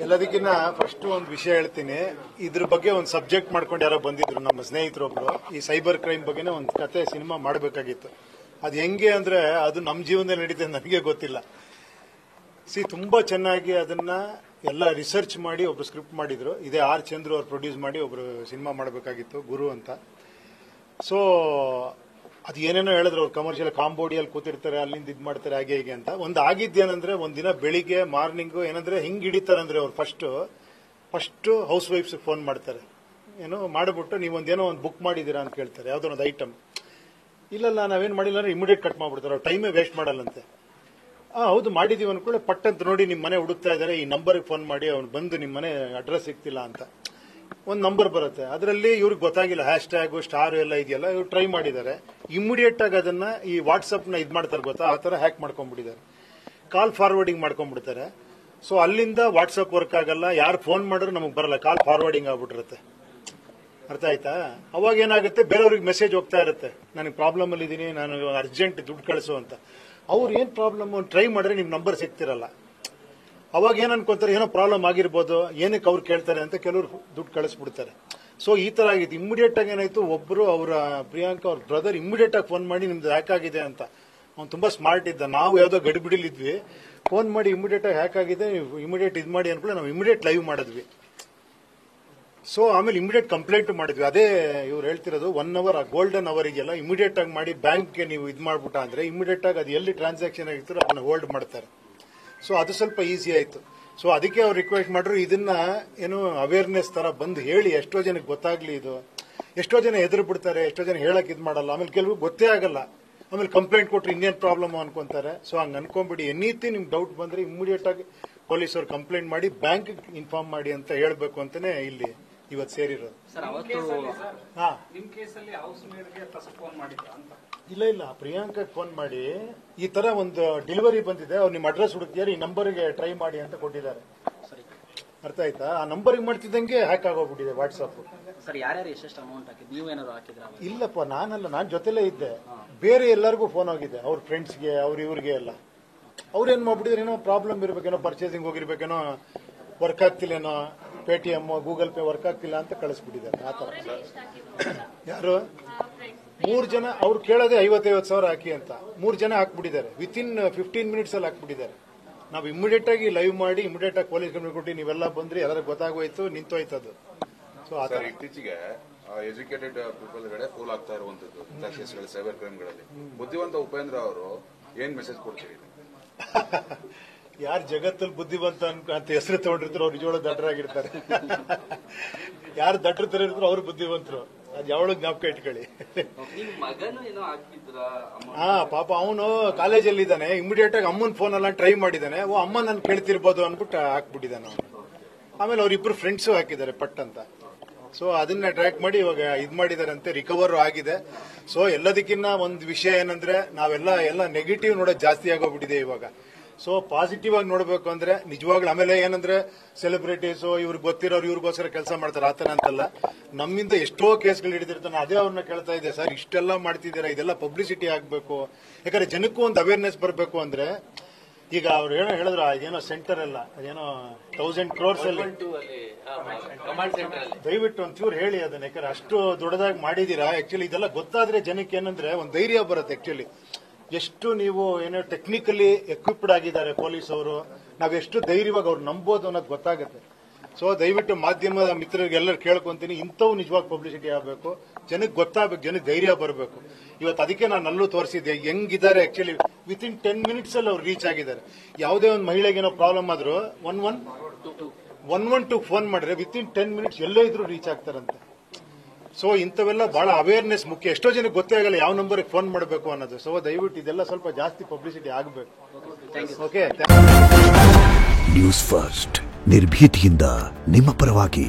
ಎಲ್ಲದಕ್ಕಿಂತ ಫಸ್ಟ್ ಒಂದು ವಿಷಯ ಹೇಳ್ತೀನಿ. ಇದ್ರ ಬಗ್ಗೆ ಒಂದು ಸಬ್ಜೆಕ್ಟ್ ಮಾಡ್ಕೊಂಡು ಯಾರೋ ಬಂದಿದ್ರು ನಮ್ಮ ಸ್ನೇಹಿತರೊಬ್ರು. ಈ ಸೈಬರ್ ಕ್ರೈಮ್ ಬಗ್ಗೆನೇ ಒಂದು ಕತೆ ಸಿನಿಮಾ ಮಾಡಬೇಕಾಗಿತ್ತು. ಅದು ಹೆಂಗೆ ಅಂದ್ರೆ ಅದು ನಮ್ಮ ಜೀವನದಲ್ಲಿ ನಡೀತದೆ ನನಗೆ ಗೊತ್ತಿಲ್ಲ. ತುಂಬಾ ಚೆನ್ನಾಗಿ ಅದನ್ನ ಎಲ್ಲ ರಿಸರ್ಚ್ ಮಾಡಿ ಒಬ್ರು ಸ್ಕ್ರಿಪ್ಟ್ ಮಾಡಿದ್ರು. ಇದೇ ಆರ್ ಚಂದ್ರು ಅವ್ರು ಪ್ರೊಡ್ಯೂಸ್ ಮಾಡಿ ಒಬ್ರು ಸಿನಿಮಾ ಮಾಡಬೇಕಾಗಿತ್ತು, ಗುರು ಅಂತ. ಸೊ ಅದು ಏನೇನೋ ಹೇಳಿದ್ರು, ಅವ್ರು ಕಮರ್ಷಿಯಲ್ ಕಾಂಬೋಡಿಯಲ್ಲಿ ಕೂತಿರ್ತಾರೆ, ಅಲ್ಲಿಂದ ಇದು ಮಾಡ್ತಾರೆ, ಹಾಗೆ ಹೀಗೆ ಅಂತ. ಒಂದು ಆಗಿದ್ದೇನಂದ್ರೆ ಒಂದಿನ ಬೆಳಿಗ್ಗೆ ಮಾರ್ನಿಂಗು ಏನಂದ್ರೆ ಹಿಂಗ್ ಹಿಡಿತಾರಂದ್ರೆ ಅವ್ರು ಫಸ್ಟ್ ಹೌಸ್ ವೈಫ್ಸ್ ಫೋನ್ ಮಾಡ್ತಾರೆ. ಏನೋ ಮಾಡಿಬಿಟ್ಟು ನೀವೊಂದೇನೋ ಒಂದು ಬುಕ್ ಮಾಡಿದೀರಾ ಅಂತ ಕೇಳ್ತಾರೆ, ಯಾವ್ದೋ ಒಂದು ಐಟಮ್. ಇಲ್ಲಲ್ಲ ನಾವೇನು ಮಾಡಿಲ್ಲ ಅಂದ್ರೆ ಇಮಿಡಿಯೇಟ್ ಕಟ್ ಮಾಡ್ಬಿಡ್ತಾರೆ, ಅವ್ರು ಟೈಮೇ ವೇಸ್ಟ್ ಮಾಡಲ್ಲಂತೆ. ಹೌದು ಮಾಡಿದೀವಿ ಅನ್ಕೊಳ್ಳಿ, ಪಟ್ಟಂತ ನೋಡಿ ನಿಮ್ಮ ಮನೆ ಹುಡುಕ್ತಾ ಇದ್ದಾರೆ, ಈ ನಂಬರ್ಗೆ ಫೋನ್ ಮಾಡಿ ಅವ್ನು ಬಂದು ನಿಮ್ಮ ಮನೆ ಅಡ್ರೆಸ್ ಸಿಗ್ತಿಲ್ಲ ಅಂತ ಒಂದು ನಂಬರ್ ಬರುತ್ತೆ. ಅದರಲ್ಲಿ ಇವ್ರಿಗೆ ಗೊತ್ತಾಗಿಲ್ಲ ಹ್ಯಾಶ್ ಟ್ಯಾಗು ಸ್ಟಾರ್ ಎಲ್ಲ ಇದೆಯಲ್ಲ, ಇವ್ರು ಟ್ರೈ ಮಾಡಿದ್ದಾರೆ. ಇಮಿಡಿಯೇಟ್ ಆಗಿ ಅದನ್ನ ಈ ವಾಟ್ಸಪ್ನ ಇದು ಮಾಡ್ತಾರೆ ಗೊತ್ತಾ, ಆ ಥರ ಹ್ಯಾಕ್ ಮಾಡ್ಕೊಂಡ್ಬಿಟ್ಟಿದ್ದಾರೆ. ಕಾಲ್ ಫಾರ್ವರ್ಡಿಂಗ್ ಮಾಡ್ಕೊಂಡ್ಬಿಡ್ತಾರೆ. ಸೊ ಅಲ್ಲಿಂದ ವಾಟ್ಸಪ್ ವರ್ಕ್ ಆಗಲ್ಲ, ಯಾರು ಫೋನ್ ಮಾಡಿದ್ರು ನಮಗೆ ಬರಲ್ಲ, ಕಾಲ್ ಫಾರ್ವರ್ಡಿಂಗ್ ಆಗ್ಬಿಟ್ಟಿರುತ್ತೆ. ಅರ್ಥ ಆಯ್ತಾ? ಅವಾಗ ಏನಾಗುತ್ತೆ, ಬೇರೆಯವ್ರಿಗೆ ಮೆಸೇಜ್ ಹೋಗ್ತಾ ಇರುತ್ತೆ, ನನಗೆ ಪ್ರಾಬ್ಲಮ್ ಅಲ್ಲಿ ಇದ್ದೀನಿ, ನಾನು ಅರ್ಜೆಂಟ್ ದುಡ್ಡು ಕಳಿಸು ಅಂತ. ಅವ್ರು ಏನ್ ಪ್ರಾಬ್ಲಮ್ ಟ್ರೈ ಮಾಡಿದ್ರೆ ನಿಮ್ ನಂಬರ್ ಸಿಗ್ತಿರಲ್ಲ. ಅವಾಗ ಏನ್ ಅನ್ಕೊಂತಾರೆ, ಏನೋ ಪ್ರಾಬ್ಲಮ್ ಆಗಿರ್ಬೋದು, ಏನಕ್ಕೆ ಅವ್ರು ಕೇಳ್ತಾರೆ ಅಂತ ಕೆಲವರು ದುಡ್ಡು ಕಳಿಸ್ಬಿಡ್ತಾರೆ. ಸೊ ಈ ತರ ಆಗಿತ್ತು. ಇಮಿಡಿಯೇಟ್ ಆಗಿ ಏನಾಯ್ತು, ಒಬ್ರು ಅವರ ಪ್ರಿಯಾಂಕಾ ಅವ್ರ ಬ್ರದರ್ ಇಮಿಡಿಯೇಟ್ ಆಗಿ ಫೋನ್ ಮಾಡಿ ನಿಮ್ದು ಹ್ಯಾಕ್ ಆಗಿದೆ ಅಂತ. ಅವ್ನು ತುಂಬಾ ಸ್ಮಾರ್ಟ್ ಇದ್ದ. ನಾವು ಯಾವ್ದೋ ಗಡಿಬಿಡಿಲಿದ್ವಿ, ಫೋನ್ ಮಾಡಿ ಇಮಿಡಿಯೇಟ್ ಆಗಿ ಹ್ಯಾಕ್ ಆಗಿದೆ, ಇಮಿಡಿಯೇಟ್ ಇದು ಮಾಡಿ ಅನ್ಕೊಳ್ಳಿ, ನಾವು ಇಮಿಡಿಯೇಟ್ ಲೈವ್ ಮಾಡಿದ್ವಿ. ಸೊ ಆಮೇಲೆ ಇಮಿಡಿಯೇಟ್ ಕಂಪ್ಲೇಂಟ್ ಮಾಡಿದ್ವಿ. ಅದೇ ಇವ್ರು ಹೇಳ್ತಿರೋದು 1 ಅವರ್ ಗೋಲ್ಡನ್ ಅವರಿಗೆಲ್ಲ ಇಮಿಡಿಯೇಟ್ ಆಗಿ ಮಾಡಿ ಬ್ಯಾಂಕ್ಗೆ ನೀವು ಇದು ಮಾಡ್ಬಿಟ್ಟ ಅಂದ್ರೆ ಇಮಿಡಿಯೇಟ್ ಆಗಿ ಅದು ಎಲ್ಲಿ ಟ್ರಾನ್ಸಾಕ್ಷನ್ ಆಗಿರ್ತಾರೋ ಅದನ್ನ ಹೋಲ್ಡ್ ಮಾಡ್ತಾರೆ. ಸೊ ಅದು ಸ್ವಲ್ಪ ಈಸಿ ಆಯ್ತು. ಸೊ ಅದಕ್ಕೆ ಅವ್ರು ರಿಕ್ವೆಸ್ಟ್ ಮಾಡ್ರು, ಇದನ್ನ ಏನು ಅವೇರ್ನೆಸ್ ತರ ಬಂದು ಹೇಳಿ, ಎಷ್ಟೋ ಜನಕ್ಕೆ ಗೊತ್ತಾಗ್ಲಿ ಇದು. ಎಷ್ಟೋ ಜನ ಎದುರು ಬಿಡ್ತಾರೆ, ಎಷ್ಟೋ ಜನ ಹೇಳಕ್ ಇದು ಮಾಡಲ್ಲ, ಆಮೇಲೆ ಕೆಲವು ಗೊತ್ತೇ ಆಗಲ್ಲ, ಆಮೇಲೆ ಕಂಪ್ಲೇಂಟ್ ಕೊಟ್ರೆ ಇನ್ನೇನು ಪ್ರಾಬ್ಲಮ್ ಅನ್ಕೊಂತಾರೆ. ಸೊ ಹಂಗೆ ಅನ್ಕೊಂಬಿಡಿ, ಎನಿಥಿಂಗ್ ನಿಮ್ಗೆ ಡೌಟ್ ಬಂದ್ರೆ ಇಮಿಡಿಯೇಟ್ ಆಗಿ ಪೊಲೀಸವ್ರು ಕಂಪ್ಲೇಂಟ್ ಮಾಡಿ ಬ್ಯಾಂಕ್ ಇನ್ಫಾರ್ಮ್ ಮಾಡಿ ಅಂತ ಹೇಳ್ಬೇಕು ಅಂತಾನೆ ಇಲ್ಲಿ ಇವತ್ತು ಸೇರಿರೋದು. ಇಲ್ಲ ಪ್ರಿಯಾಂಕಾ ಫೋನ್ ಮಾಡಿ ಈ ತರ ಒಂದು ಡೆಲಿವರಿ ಬಂದಿದೆ, ಅವ್ರು ನಿಮ್ಮ ಅಡ್ರೆಸ್ ಹುಡುಕ್ತಿದ್ದಾರೆ, ಈ ನಂಬರ್ಗೆ ಟ್ರೈ ಮಾಡಿ ಅಂತ ಕೊಟ್ಟಿದ್ದಾರೆ. ಅರ್ಥ ಆಯ್ತಾ? ಆ ನಂಬರ್ಗೆ ಮಾಡ್ತಿದ್ದಂಗೆ ಹ್ಯಾಕ್ ಆಗೋಗ್ಬಿಟ್ಟಿದೆ ವಾಟ್ಸ್ಆಪ್. ಇಲ್ಲಪ್ಪ, ನಾನ್ ಜೊತೆಲೇ ಇದ್ದೆ. ಬೇರೆ ಎಲ್ಲರಿಗೂ ಫೋನ್ ಹೋಗಿದೆ, ಅವ್ರ ಫ್ರೆಂಡ್ಸ್ಗೆ, ಇವ್ರಿಗೆ ಎಲ್ಲ. ಅವ್ರೇನ್ ಮಾಡ್ಬಿಟ್ಟಿದ್ರೆ, ಏನೋ ಪ್ರಾಬ್ಲಮ್ ಇರ್ಬೇಕೇನೋ, ಪರ್ಚೇಸಿಂಗ್ ಹೋಗಿರ್ಬೇಕೇನೋ, ವರ್ಕ್ ಆಗ್ತಿಲ್ಲೇನೋ, ಪೇಟಿಎಂ ಗೂಗಲ್ ಪೇ ವರ್ಕ್ ಆಗ್ತಿಲ್ಲ ಅಂತ ಕಳಿಸ್ಬಿಟ್ಟಿದ್ದಾರೆ. ಆ ತರ ಯಾರು 3 ಜನ ಅವ್ರು ಕೇಳೋದೇ 50,000 ಹಾಕಿ ಅಂತ 3 ಜನ ಹಾಕ್ಬಿಟ್ಟಿದ್ದಾರೆ. ವಿತಿನ್ 15 ಮಿನಿಟ್ಸ್ ಅಲ್ಲಿ ಹಾಕ್ಬಿಟ್ಟಿದ್ದಾರೆ. ನಾವು ಇಮಿಡಿಯೇಟ್ ಆಗಿ ಲೈವ್ ಮಾಡಿ ಇಮಿಡಿಯೇಟ್ ಆಗಿ ಪೊಲೀಸ್ ಕಂಪ್ಲೇಂಟ್ ಕೊಟ್ಟು ನೀವೆಲ್ಲ ಬಂದ್ರಿ, ಎಲ್ಲರಿಗೂ ಗೊತ್ತಾಗೋಯ್ತು, ನಿಂತೋಯ್ತದು. ಸೊ ಆ ತರ ಇತ್ತೀಚೆಗೆ ಎಜುಕೇಟೆಡ್ ಪೀಪಲ್ ಗಳೇ ಫೋಲ್ ಆಗ್ತಾ ಇರುವಂತದ್ದು ಸೈಬರ್ ಕ್ರೈಮ್ಗಳಲ್ಲಿ. ಬುದ್ಧಿವಂತ ಉಪೇಂದ್ರ ಅವರು ಏನ್ ಮೆಸೇಜ್ ಕೊಡ್ತೀರಿ? ಯಾರು ಜಗತ್ತಲ್ಲಿ ಬುದ್ಧಿವಂತ ಅಂತ ಹೆಸರು ತಗೊಂಡಿರ್ತಾರೋ ಅವ್ರು ನಿಜವಾಗ್ಲೂ ದಡ್ಡರಾಗಿರ್ತಾರೆ. ಯಾರು ದಡ್ಡರು ತರ ಇರ್ತಾರೋ ಅವ್ರು ಬುದ್ಧಿವಂತರು. ಅದು ಯಾವಳು ಜ್ಞಾಪಕ ಇಟ್ಕೊಳ್ಳಿ. ಪಾಪ ಅವನು ಕಾಲೇಜಲ್ಲಿ ಇದ್ದಾನೆ, ಇಮಿಡಿಯೇಟ್ ಆಗಿ ಅಮ್ಮನ ಫೋನ್ ಎಲ್ಲ ಟ್ರೈ ಮಾಡಿದ್ದಾನೆ. ಅಮ್ಮ ನಾನು ಕೇಳ್ತಿರ್ಬೋದು ಅನ್ಬಿಟ್ಟು ಹಾಕ್ಬಿಟ್ಟಿದ್ದಾನೆ ಅವನು. ಆಮೇಲೆ ಅವ್ರಿಬ್ರು ಫ್ರೆಂಡ್ಸು ಹಾಕಿದ್ದಾರೆ ಪಟ್ ಅಂತ. ಸೊ ಅದನ್ನ ಟ್ರ್ಯಾಕ್ ಮಾಡಿ ಇವಾಗ ಇದು ಮಾಡಿದಾರಂತೆ, ರಿಕವರ್ ಆಗಿದೆ. ಸೊ ಎಲ್ಲದಕ್ಕಿಂತ ಒಂದು ವಿಷಯ ಏನಂದ್ರೆ, ನಾವೆಲ್ಲ ನೆಗೆಟಿವ್ ನೋಡೋದು ಜಾಸ್ತಿ ಆಗೋಗ್ಬಿಟ್ಟಿದೆ ಇವಾಗ. ಸೊ ಪಾಸಿಟಿವ್ ಆಗಿ ನೋಡ್ಬೇಕು ಅಂದ್ರೆ ನಿಜವಾಗ್ಲೂ. ಆಮೇಲೆ ಏನಂದ್ರೆ ಸೆಲೆಬ್ರಿಟೀಸು ಇವ್ರಿಗೆ ಗೊತ್ತಿರೋರು ಇವ್ರಿಗೋಸ್ಕರ ಕೆಲಸ ಮಾಡ್ತಾರೆ, ಆತನ ಅಂತಲ್ಲ. ನಮ್ಮಿಂದ ಎಷ್ಟೋ ಕೇಸ್ಗಳು ಹಿಡಿದಿರ್ತಾನೆ. ಅದೇ ಅವ್ರನ್ನ ಕೇಳ್ತಾ ಇದೆ, ಸರ್ ಇಷ್ಟೆಲ್ಲ ಮಾಡ್ತಿದ್ದೀರಾ, ಇದೆಲ್ಲ ಪಬ್ಲಿಸಿಟಿ ಆಗ್ಬೇಕು. ಯಾಕಂದ್ರೆ ಜನಕ್ಕೂ ಒಂದು ಅವೇರ್ನೆಸ್ ಬರಬೇಕು ಅಂದ್ರೆ. ಈಗ ಅವ್ರು ಹೇಳಿದ್ರು ಅದೇನೋ ಸೆಂಟರ್ ಎಲ್ಲ ಅದೇನೋ 1000 crores ಅಲ್ಲಿ, ದಯವಿಟ್ಟು ಒಂಚೂರು ಹೇಳಿ ಅದನ್ನ. ಯಾಕಂದ್ರೆ ಅಷ್ಟು ದೊಡ್ಡದಾಗಿ ಮಾಡಿದೀರಾ. ಆಕ್ಚುಲಿ ಇದೆಲ್ಲ ಗೊತ್ತಾದ್ರೆ ಜನಕ್ಕೆ ಏನಂದ್ರೆ ಒಂದು ಧೈರ್ಯ ಬರುತ್ತೆ. ಆಕ್ಚುಲಿ ಎಷ್ಟು ನೀವು ಏನೋ ಟೆಕ್ನಿಕಲಿ ಎಕ್ವಿಪ್ಡ್ ಆಗಿದ್ದಾರೆ ಪೊಲೀಸ್ ಅವರು, ನಾವೆಷ್ಟು ಧೈರ್ಯವಾಗಿ ಅವ್ರು ನಂಬೋದು ಅನ್ನೋದು ಗೊತ್ತಾಗುತ್ತೆ. ಸೊ ದಯವಿಟ್ಟು ಮಾಧ್ಯಮದ ಮಿತ್ರರಿಗೆ ಎಲ್ಲರೂ ಕೇಳ್ಕೊಂತೀನಿ, ಇಂಥವು ನಿಜವಾಗಿ ಪಬ್ಲಿಸಿಟಿ ಆಗಬೇಕು, ಜನಕ್ಕೆ ಗೊತ್ತಾಗಬೇಕು, ಜನಕ್ಕೆ ಧೈರ್ಯ ಬರಬೇಕು. ಇವತ್ತು ಅದಕ್ಕೆ ನಾನು ಅಲ್ಲೂ ತೋರಿಸಿದ್ದೆ ಹೆಂಗಿದ್ದಾರೆ. ಆಕ್ಚುಲಿ ವಿತಿನ್ 10 minutes ಅಲ್ಲಿ ಅವ್ರು ರೀಚ್ ಆಗಿದ್ದಾರೆ. ಯಾವುದೇ ಒಂದು ಮಹಿಳೆಗೆ ಏನೋ ಪ್ರಾಬ್ಲಮ್ ಆದ್ರೂ 112 ಫೋನ್ ಮಾಡಿದ್ರೆ ವಿತಿನ್ 10 minutes ಎಲ್ಲೇ ಇದ್ರು ರೀಚ್ ಆಗ್ತಾರಂತೆ. ಸೊ ಇಂಥವೆಲ್ಲ ಬಹಳ ಅವೇರ್ನೆಸ್ ಮುಖ್ಯ. ಎಷ್ಟೋ ಜನಕ್ಕೆ ಗೊತ್ತೇ ಆಗಲ್ಲ ಯಾವ ನಂಬರ್ಗೆ ಫೋನ್ ಮಾಡಬೇಕು ಅನ್ನೋದು. ಸೊ ದಯವಿಟ್ಟು ಇದೆಲ್ಲ ಸ್ವಲ್ಪ ಜಾಸ್ತಿ ಪಬ್ಲಿಸಿಟಿ ಆಗಬೇಕು. ಓಕೆ, ನ್ಯೂಸ್ ಫಸ್ಟ್ ನಿರ್ಭೀತಿಯಿಂದ ನಿಮ್ಮ ಪರವಾಗಿ.